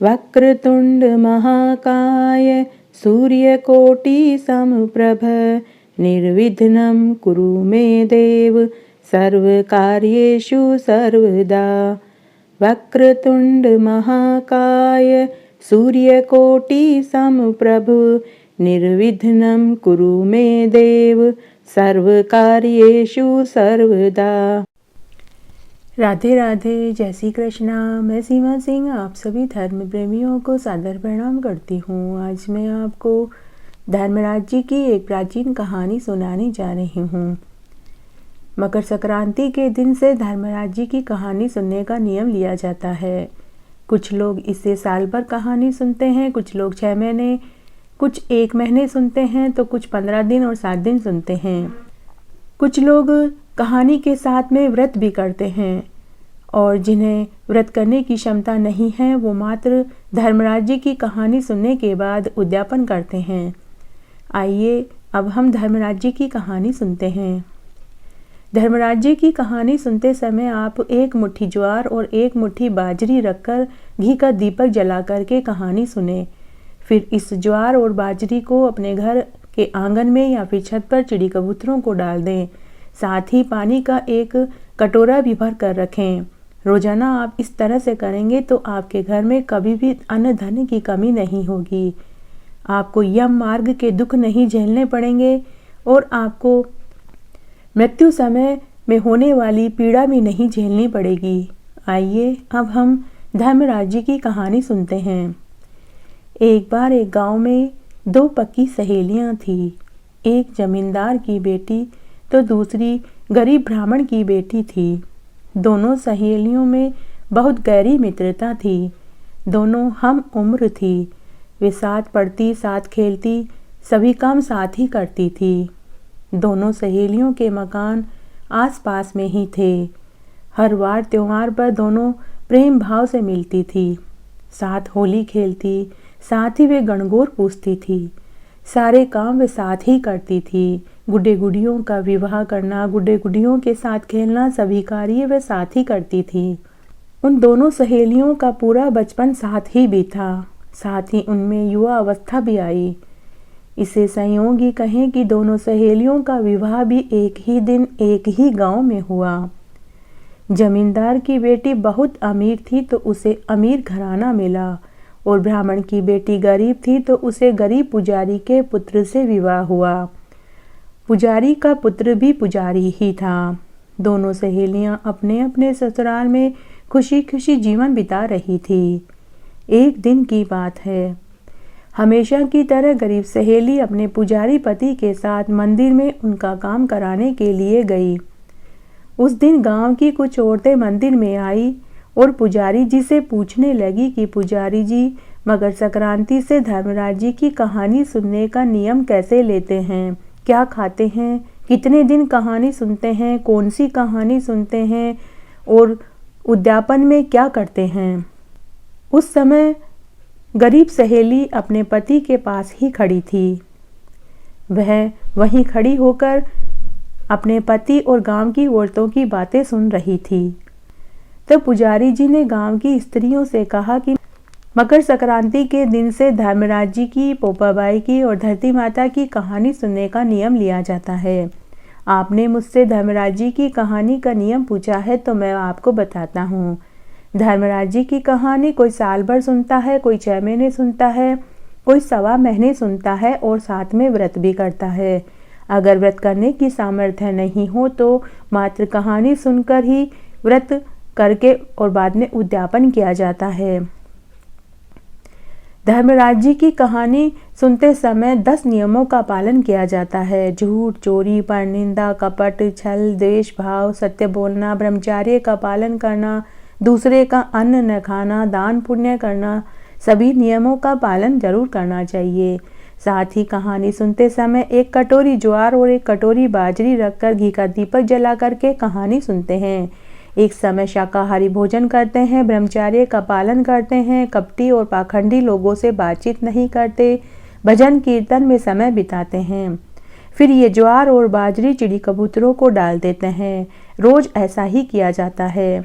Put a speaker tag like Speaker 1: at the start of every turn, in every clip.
Speaker 1: वक्रतुंड महाकाय सूर्यकोटि समप्रभ निर्विघ्नं कुरु मे देव सर्वकार्येषु सर्वदा। वक्रतुंड महाकाय सूर्यकोटि समप्रभ निर्विघ्नं कुरु मे देव सर्वकार्येषु सर्वदा। राधे राधे, जय श्री कृष्णा। मैं सीमा सिंह आप सभी धर्म प्रेमियों को सादर प्रणाम करती हूँ। आज मैं आपको धर्मराज जी की एक प्राचीन कहानी सुनाने जा रही हूँ। मकर संक्रांति के दिन से धर्मराज जी की कहानी सुनने का नियम लिया जाता है। कुछ लोग इससे साल भर कहानी सुनते हैं, कुछ लोग 6 महीने, कुछ 1 महीने सुनते हैं, तो कुछ 15 दिन और 7 दिन सुनते हैं। कुछ लोग कहानी के साथ में व्रत भी करते हैं और जिन्हें व्रत करने की क्षमता नहीं है वो मात्र धर्मराज जी की कहानी सुनने के बाद उद्यापन करते हैं। आइए अब हम धर्मराज जी की कहानी सुनते हैं। धर्मराज जी की कहानी सुनते समय आप 1 मुट्ठी ज्वार और 1 मुट्ठी बाजरी रखकर घी का दीपक जला करके कहानी सुने। फिर इस ज्वार और बाजरी को अपने घर के आंगन में या फिर छत पर चिड़ी कबूतरों को डाल दें। साथ ही पानी का 1 कटोरा भी भर कर रखें। रोजाना आप इस तरह से करेंगे तो आपके घर में कभी भी अन्न धन की कमी नहीं होगी। आपको यम मार्ग के दुख नहीं झेलने पड़ेंगे और आपको मृत्यु समय में होने वाली पीड़ा भी नहीं झेलनी पड़ेगी। आइए अब हम धर्मराज जी की कहानी सुनते हैं। एक बार एक गांव में 2 पक्की सहेलियां थीं। एक जमींदार की बेटी तो दूसरी गरीब ब्राह्मण की बेटी थी। दोनों सहेलियों में बहुत गहरी मित्रता थी। दोनों हम उम्र थी। वे साथ पढ़ती, साथ खेलती, सभी काम साथ ही करती थी। दोनों सहेलियों के मकान आसपास में ही थे। हर वार त्योहार पर दोनों प्रेम भाव से मिलती थी। साथ होली खेलती, साथ ही वे गणगौर पूजती थी। सारे काम वे साथ ही करती थी। गुड्डे गुड़ियों का विवाह करना, गुड्डे गुड़ियों के साथ खेलना, सभी कार्य वे साथ ही करती थी। उन दोनों सहेलियों का पूरा बचपन साथ ही बीता। साथ ही उनमें युवा अवस्था भी आई। इसे संयोग ही कहें कि दोनों सहेलियों का विवाह भी एक ही दिन एक ही गांव में हुआ। जमींदार की बेटी बहुत अमीर थी तो उसे अमीर घराना मिला और ब्राह्मण की बेटी गरीब थी तो उसे गरीब पुजारी के पुत्र से विवाह हुआ। पुजारी का पुत्र भी पुजारी ही था। दोनों सहेलियां अपने अपने ससुराल में खुशी खुशी जीवन बिता रही थी। एक दिन की बात है। हमेशा की तरह गरीब सहेली अपने पुजारी पति के साथ मंदिर में उनका काम कराने के लिए गई। उस दिन गांव की कुछ औरतें मंदिर में आई और पुजारी जी से पूछने लगी कि पुजारी जी, मकर संक्रांति से धर्मराज जी की कहानी सुनने का नियम कैसे लेते हैं, क्या खाते हैं, कितने दिन कहानी सुनते हैं, कौन सी कहानी सुनते हैं और उद्यापन में क्या करते हैं। उस समय गरीब सहेली अपने पति के पास ही खड़ी थी। वह वहीं खड़ी होकर अपने पति और गांव की औरतों की बातें सुन रही थी। तो पुजारी जी ने गांव की स्त्रियों से कहा कि मकर संक्रांति के दिन से धर्मराज जी की, पोपाबाई की और धरती माता की कहानी सुनने का नियम लिया जाता है। आपने मुझसे धर्मराज जी की कहानी का नियम पूछा है तो मैं आपको बताता हूँ। धर्मराज जी की कहानी कोई साल भर सुनता है, कोई 6 महीने सुनता है, कोई 1.25 महीने सुनता है और साथ में व्रत भी करता है। अगर व्रत करने की सामर्थ्य नहीं हो तो मात्र कहानी सुनकर ही व्रत करके और बाद में उद्यापन किया जाता है। धर्मराज जी की कहानी सुनते समय 10 नियमों का पालन किया जाता है। झूठ, चोरी, परनिंदा, कपट, छल, द्वेष भाव, सत्य बोलना, ब्रह्मचर्य का पालन करना, दूसरे का अन्न न खाना, दान पुण्य करना, सभी नियमों का पालन जरूर करना चाहिए। साथ ही कहानी सुनते समय 1 कटोरी ज्वार और 1 कटोरी बाजरी रखकर घी का दीपक जला करके कहानी सुनते हैं। एक समय शाकाहारी भोजन करते हैं, ब्रह्मचर्य का पालन करते हैं, कपटी और पाखंडी लोगों से बातचीत नहीं करते, भजन कीर्तन में समय बिताते हैं। फिर ये ज्वार और बाजरी चिड़ी कबूतरों को डाल देते हैं। रोज ऐसा ही किया जाता है।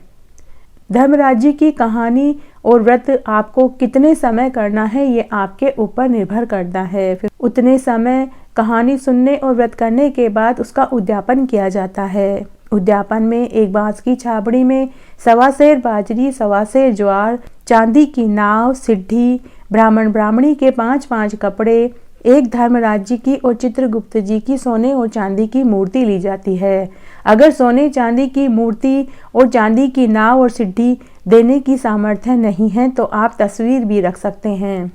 Speaker 1: धर्मराज जी की कहानी और व्रत आपको कितने समय करना है ये आपके ऊपर निर्भर करता है। फिर उतने समय कहानी सुनने और व्रत करने के बाद उसका उद्यापन किया जाता है। उद्यापन में एक बांस की छाबड़ी में 1.25 सेर बाजरी, 1.25 सेर ज्वार, चांदी की नाव, सिड्ढी, ब्राह्मण ब्राह्मणी के 5-5 कपड़े, एक धर्मराज जी की और चित्रगुप्त जी की सोने और चांदी की मूर्ति ली जाती है। अगर सोने चांदी की मूर्ति और चांदी की नाव और सिड्ढी देने की सामर्थ्य नहीं है तो आप तस्वीर भी रख सकते हैं।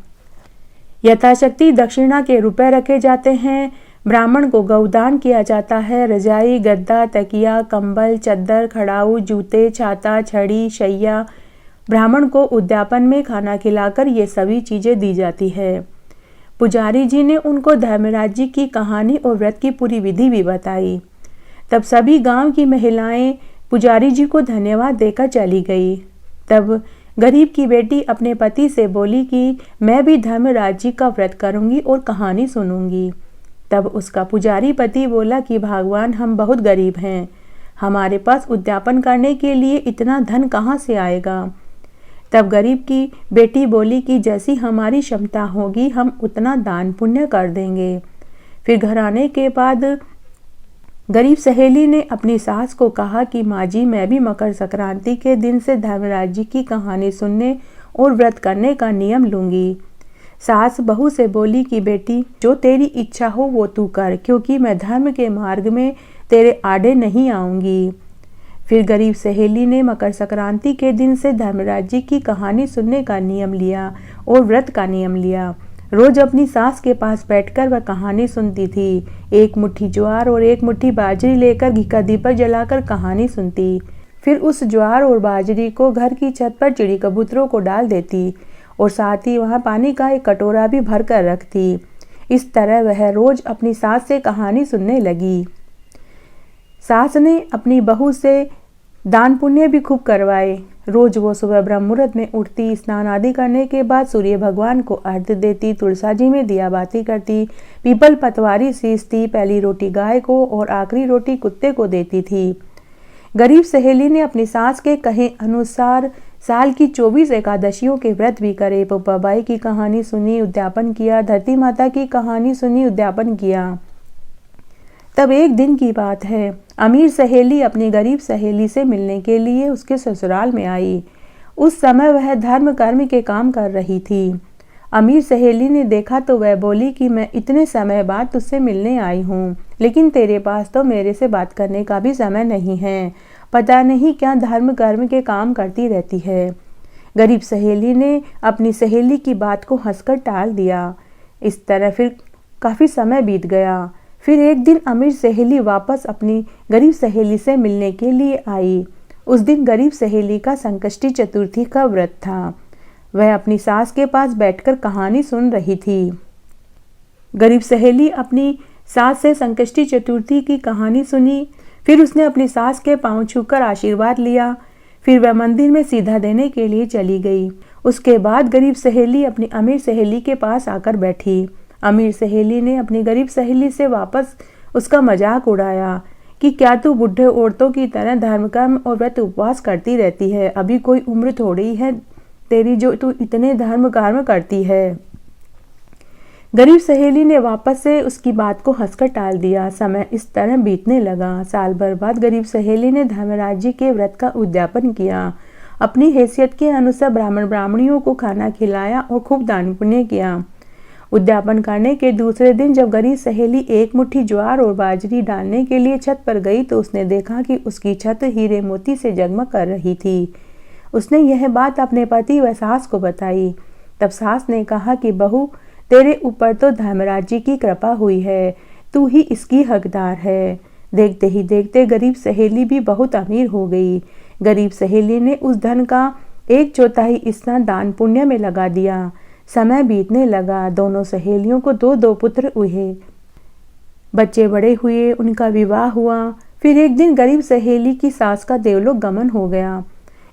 Speaker 1: यथाशक्ति दक्षिणा के रुपए रखे जाते हैं। ब्राह्मण को गौदान किया जाता है। रजाई, गद्दा, तकिया, कंबल, चद्दर, खड़ाऊ, जूते, छाता, छड़ी, शैया, ब्राह्मण को उद्यापन में खाना खिलाकर ये सभी चीजें दी जाती है। पुजारी जी ने उनको धर्मराज जी की कहानी और व्रत की पूरी विधि भी बताई। तब सभी गांव की महिलाएं पुजारी जी को धन्यवाद देकर चली गई। तब गरीब की बेटी अपने पति से बोली कि मैं भी धर्मराज जी का व्रत करूंगी और कहानी सुनूंगी। तब उसका पुजारी पति बोला कि भगवान, हम बहुत गरीब हैं, हमारे पास उद्यापन करने के लिए इतना धन कहाँ से आएगा। तब गरीब की बेटी बोली कि जैसी हमारी क्षमता होगी हम उतना दान पुण्य कर देंगे। फिर घर आने के बाद गरीब सहेली ने अपनी सास को कहा कि माँ जी, मैं भी मकर संक्रांति के दिन से धर्मराज जी की कहानी सुनने और व्रत करने का नियम लूंगी। सास बहू से बोली कि बेटी, जो तेरी इच्छा हो वो तू कर, क्योंकि मैं धर्म के मार्ग में तेरे आड़े नहीं आऊंगी। फिर गरीब सहेली ने मकर संक्रांति के दिन से धर्मराज जी की कहानी सुनने का नियम लिया और व्रत का नियम लिया। रोज अपनी सास के पास बैठकर वह कहानी सुनती थी। एक मुट्ठी ज्वार और एक मुट्ठी बाजरी लेकर घी का दीपक जलाकर कहानी सुनती। फिर उस ज्वार और बाजरी को घर की छत पर चिड़ी कबूतरों को डाल देती और साथ ही वहां पानी का एक कटोरा भी भर कर रखती। इस तरह वह रोज अपनी सास से कहानी सुनने लगी। सास ने अपनी बहू से दान पुण्य भी खूब करवाए। रोज वो सुबह ब्रह्म मुहूर्त में उठती, स्नान आदि करने के बाद सूर्य भगवान को अर्घ्य देती, तुलसा जी में दिया बाती करती, पीपल पतवारी सींचती, पहली रोटी गाय को और आखिरी रोटी कुत्ते को देती थी। गरीब सहेली ने अपनी सास के कहे अनुसार साल की 24 एकादशियों के व्रत भी करे। पप्पाबाई की कहानी सुनी, उद्यापन किया। धरती माता की कहानी सुनी, उद्यापन किया। तब एक दिन की बात है, अमीर सहेली अपनी गरीब सहेली से मिलने के लिए उसके ससुराल में आई। उस समय वह धर्म कर्म के काम कर रही थी। अमीर सहेली ने देखा तो वह बोली कि मैं इतने समय बाद तुझसे मिलने आई हूँ, लेकिन तेरे पास तो मेरे से बात करने का भी समय नहीं है। पता नहीं क्या धर्म कर्म के काम करती रहती है। गरीब सहेली ने अपनी सहेली की बात को हंसकर टाल दिया। इस तरह फिर काफ़ी समय बीत गया। फिर एक दिन अमीर सहेली वापस अपनी गरीब सहेली से मिलने के लिए आई। उस दिन गरीब सहेली का संकष्टी चतुर्थी का व्रत था। वह अपनी सास के पास बैठकर कहानी सुन रही थी। गरीब सहेली अपनी सास से संकष्टी चतुर्थी की कहानी सुनी। फिर उसने अपनी सास के पांव छूकर आशीर्वाद लिया। फिर वह मंदिर में सीधा देने के लिए चली गई। उसके बाद गरीब सहेली अपनी अमीर सहेली के पास आकर बैठी। अमीर सहेली ने अपनी गरीब सहेली से वापस उसका मजाक उड़ाया कि क्या तू बुढ़े औरतों की तरह धर्म कर्म और व्रत उपवास करती रहती है? अभी कोई उम्र थोड़ी है तेरी जो तू इतने धर्म कर्म करती है। गरीब सहेली ने वापस से उसकी बात को हंसकर टाल दिया। समय इस तरह बीतने लगा। साल भर बाद गरीब सहेली ने धर्मराज जी के व्रत का उद्यापन किया। अपनी हैसियत के अनुसार ब्राह्मण ब्राह्मणियों को खाना खिलाया और खूब दान पुण्य किया। उद्यापन करने के दूसरे दिन जब गरीब सहेली एक मुट्ठी ज्वार और बाजरी डालने के लिए छत पर गई तो उसने देखा कि उसकी छत हीरे मोती से जगमग कर रही थी। उसने यह बात अपने पति व सास को बताई। तब सास ने कहा कि बहू, तेरे ऊपर तो धर्मराज जी की कृपा हुई है, तू ही इसकी हकदार है। देखते ही देखते गरीब सहेली भी बहुत अमीर हो गई। गरीब सहेली ने उस धन का 1/4 हिस्सा दान पुण्य में लगा दिया। समय बीतने लगा। दोनों सहेलियों को 2 पुत्र हुए। बच्चे बड़े हुए, उनका विवाह हुआ। फिर एक दिन गरीब सहेली की सास का देवलोक गमन हो गया।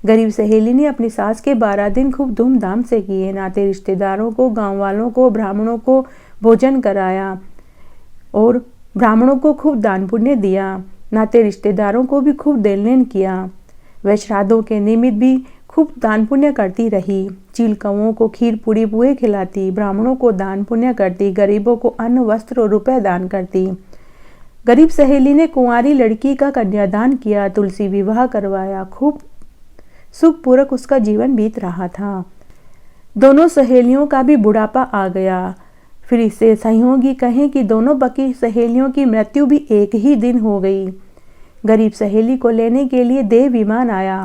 Speaker 1: गरीब सहेली ने अपनी सास के 12 दिन खूब धूमधाम से किए। नाते रिश्तेदारों को, गांव वालों को, ब्राह्मणों को भोजन कराया और ब्राह्मणों को खूब दान पुण्य दिया। नाते रिश्तेदारों को भी खूब देन लेन किया। वह श्राद्धों के निमित्त भी खूब दान पुण्य करती रही। चील कौओं को खीर पूड़ी पुए खिलाती, ब्राह्मणों को दान पुण्य करती, गरीबों को अन्न वस्त्र और रुपए दान करती। गरीब सहेली ने कुंवारी लड़की का कन्यादान किया, तुलसी विवाह करवाया। खूब सुखपूर्वक उसका जीवन बीत रहा था। दोनों सहेलियों का भी बुढ़ापा आ गया। फिर इसे सहयोगी कहें कि दोनों बाकी सहेलियों की मृत्यु भी एक ही दिन हो गई। गरीब सहेली को लेने के लिए देव विमान आया।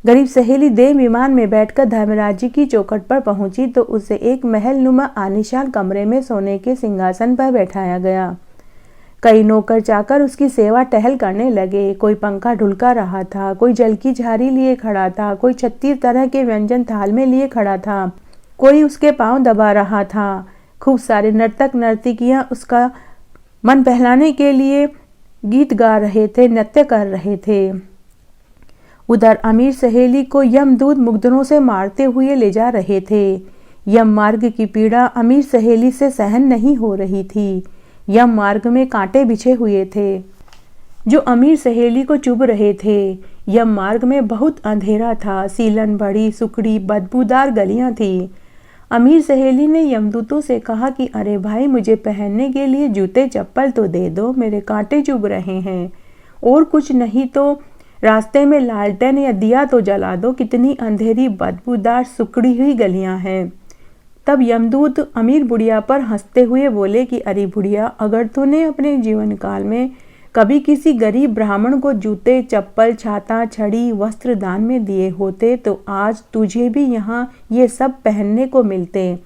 Speaker 1: गरीब सहेली देव विमान में बैठकर धर्मराज जी की चौखट पर पहुंची तो उसे एक महल नुमा आलीशान कमरे में सोने के सिंहासन पर बैठाया गया। कई नौकर चाकर उसकी सेवा टहल करने लगे। कोई पंखा ढुलका रहा था, कोई जल की झारी लिए खड़ा था, कोई 36 तरह के व्यंजन थाल में लिए खड़ा था, कोई उसके पांव दबा रहा था। खूब सारे नर्तक नर्तकियां उसका मन बहलाने के लिए गीत गा रहे थे, नृत्य कर रहे थे। उधर अमीर सहेली को यमदूत मुग्धरों से मारते हुए ले जा रहे थे। यम मार्ग की पीड़ा अमीर सहेली से सहन नहीं हो रही थी। यम मार्ग में कांटे बिछे हुए थे जो अमीर सहेली को चुभ रहे थे। यम मार्ग में बहुत अंधेरा था, सीलन बड़ी सुकड़ी बदबूदार गलियां थी। अमीर सहेली ने यमदूतों से कहा कि अरे भाई, मुझे पहनने के लिए जूते चप्पल तो दे दो, मेरे कांटे चुभ रहे हैं, और कुछ नहीं तो रास्ते में लालटेन या दिया तो जला दो, कितनी अंधेरी बदबूदार सुकड़ी हुई गलियां हैं। तब यमदूत अमीर बुढ़िया पर हंसते हुए बोले कि अरे बुढ़िया, अगर तूने अपने जीवन काल में कभी किसी गरीब ब्राह्मण को जूते चप्पल छाता छड़ी वस्त्र दान में दिए होते तो आज तुझे भी यहाँ ये सब पहनने को मिलते,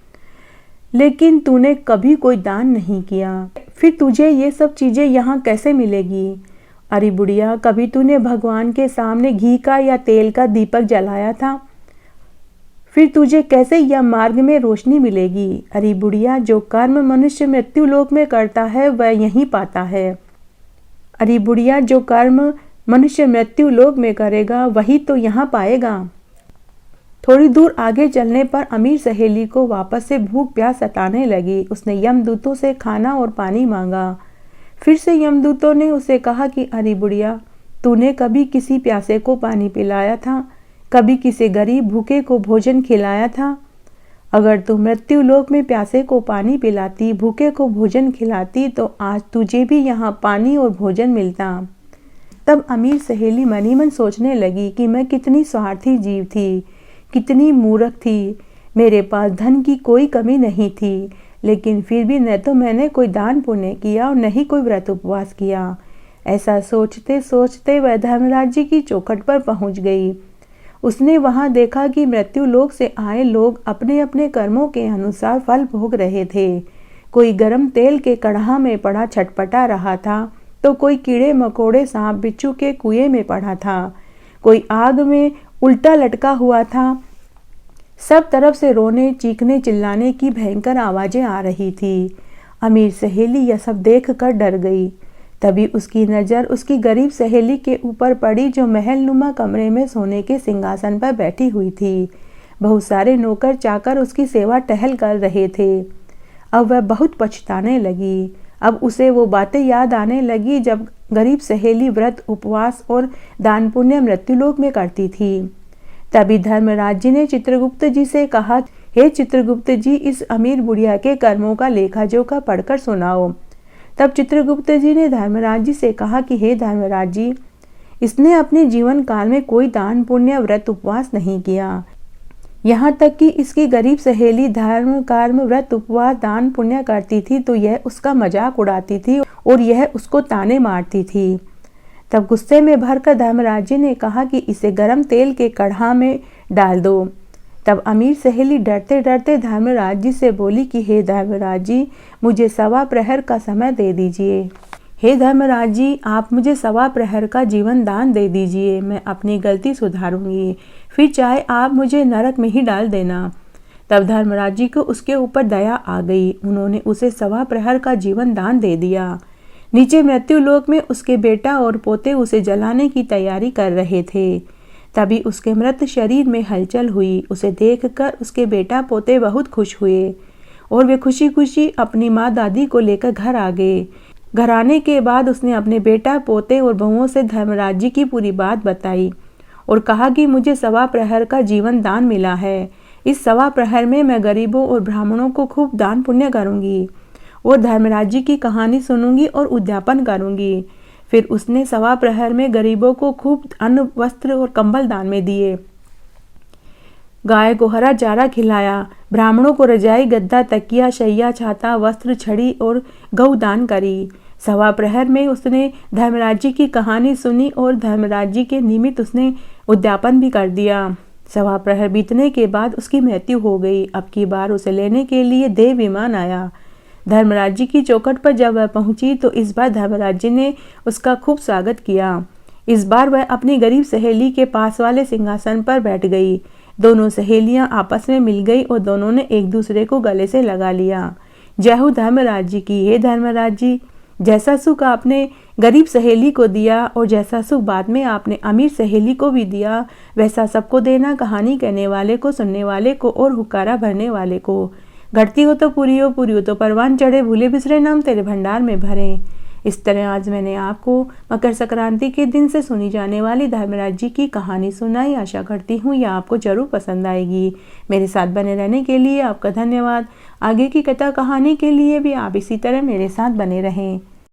Speaker 1: लेकिन तूने कभी कोई दान नहीं किया, फिर तुझे ये सब चीजें यहाँ कैसे मिलेगी। अरे बुढ़िया, कभी तूने भगवान के सामने घी का या तेल का दीपक जलाया था, फिर तुझे कैसे यह मार्ग में रोशनी मिलेगी। अरे बुढ़िया, जो कर्म मनुष्य मृत्यु लोक में करता है वह यहीं पाता है। अरे बुढ़िया, जो कर्म मनुष्य मृत्यु लोक में करेगा वही तो यहाँ पाएगा। थोड़ी दूर आगे चलने पर अमीर सहेली को वापस से भूख प्यास सताने लगी। उसने यमदूतों से खाना और पानी मांगा। फिर से यमदूतों ने उसे कहा कि अरे बुढ़िया, तूने कभी किसी प्यासे को पानी पिलाया था, कभी किसी गरीब भूखे को भोजन खिलाया था। अगर तू मृत्यु लोक में प्यासे को पानी पिलाती, भूखे को भोजन खिलाती तो आज तुझे भी यहाँ पानी और भोजन मिलता। तब अमीर सहेली मनी मन सोचने लगी कि मैं कितनी स्वार्थी जीव थी, कितनी मूर्ख थी। मेरे पास धन की कोई कमी नहीं थी, लेकिन फिर भी न तो मैंने कोई दान पुण्य किया और न ही कोई व्रत उपवास किया। ऐसा सोचते सोचते वह धर्मराज जी की चौखट पर पहुंच गई। उसने वहां देखा कि मृत्यु लोक से आए लोग अपने अपने कर्मों के अनुसार फल भोग रहे थे। कोई गर्म तेल के कढ़ा में पड़ा छटपटा रहा था, तो कोई कीड़े मकोड़े सांप बिच्छू के कुएं में पड़ा था, कोई आग में उल्टा लटका हुआ था। सब तरफ से रोने चीखने चिल्लाने की भयंकर आवाजें आ रही थी। अमीर सहेली यह सब देखकर डर गई। तभी उसकी नज़र उसकी गरीब सहेली के ऊपर पड़ी जो महल नुमा कमरे में सोने के सिंहासन पर बैठी हुई थी। बहुत सारे नौकर चाकर उसकी सेवा टहल कर रहे थे। अब वह बहुत पछताने लगी। अब उसे वो बातें याद आने लगी जब गरीब सहेली व्रत उपवास और दान पुण्य मृत्युलोक में करती थी। तभी धर्मराज जी ने चित्रगुप्त जी से कहा, हे चित्रगुप्त जी, इस अमीर बुढ़िया के कर्मों का लेखा जोखा पढ़कर सुनाओ। तब चित्रगुप्त जी ने धर्मराज जी से कहा कि हे धर्मराज जी, इसने अपने जीवन काल में कोई दान पुण्य व्रत उपवास नहीं किया। यहाँ तक कि इसकी गरीब सहेली धर्म कर्म व्रत उपवास दान पुण्य करती थी तो यह उसका मजाक उड़ाती थी और यह उसको ताने मारती थी। तब गुस्से में भरकर धर्मराज जी ने कहा कि इसे गर्म तेल के कढ़ा में डाल दो। तब अमीर सहेली डरते डरते धर्मराज जी से बोली कि हे धर्मराज जी, मुझे 1.25 प्रहर का समय दे दीजिए। हे धर्मराज जी, आप मुझे 1.25 प्रहर का जीवन दान दे दीजिए, मैं अपनी गलती सुधारूंगी, फिर चाहे आप मुझे नरक में ही डाल देना। तब धर्मराज जी को उसके ऊपर दया आ गई। उन्होंने उसे 1.25 प्रहर का जीवन दान दे दिया। नीचे मृत्यु लोक में उसके बेटा और पोते उसे जलाने की तैयारी कर रहे थे। तभी उसके मृत शरीर में हलचल हुई। उसे देखकर उसके बेटा पोते बहुत खुश हुए और वे खुशी खुशी अपनी माँ दादी को लेकर घर आ गए। घर आने के बाद उसने अपने बेटा पोते और बहुओं से धर्मराज जी की पूरी बात बताई और कहा कि मुझे सवा प्रहर का जीवन दान मिला है। इस सवा प्रहर में मैं गरीबों और ब्राह्मणों को खूब दान पुण्य करूंगी और धर्मराज जी की कहानी सुनूंगी और उद्यापन करूंगी। फिर उसने सवा प्रहर में गरीबों को खूब अन्न, वस्त्र और कंबल दान में दिए। गाय को हरा चारा खिलाया। ब्राह्मणों को रजाई, गद्दा, तकिया, शैया, छाता, वस्त्र, छड़ी और गऊ दान करी। सवा प्रहर में उसने धर्मराज जी की कहानी सुनी और धर्मराज जी के निमित्त उसने उद्यापन भी कर दिया। सवा प्रहर बीतने के बाद उसकी मृत्यु हो गई। अब की बार उसे लेने के लिए देव विमान आया। धर्मराज जी की चौखट पर जब वह पहुंची तो इस बार धर्मराज जी ने उसका खूब स्वागत किया। इस बार वह अपनी गरीब सहेली के पास वाले सिंहासन पर बैठ गई। दोनों सहेलियां आपस में मिल गई और दोनों ने एक दूसरे को गले से लगा लिया। जय हो धर्मराज जी की। हे धर्मराज जी, जैसा सुख आपने गरीब सहेली को दिया और जैसा सुख बाद में आपने अमीर सहेली को भी दिया, वैसा सबको देना, कहानी कहने वाले को, सुनने वाले को और हुक्कारा भरने वाले को। घटती हो तो पूरी हो तो परवान चढ़े, भूले बिसरे नाम तेरे भंडार में भरे। इस तरह आज मैंने आपको मकर संक्रांति के दिन से सुनी जाने वाली धर्मराज जी की कहानी सुनाई। आशा करती हूँ यह आपको जरूर पसंद आएगी। मेरे साथ बने रहने के लिए आपका धन्यवाद। आगे की कथा कहानी के लिए भी आप इसी तरह मेरे साथ बने रहें।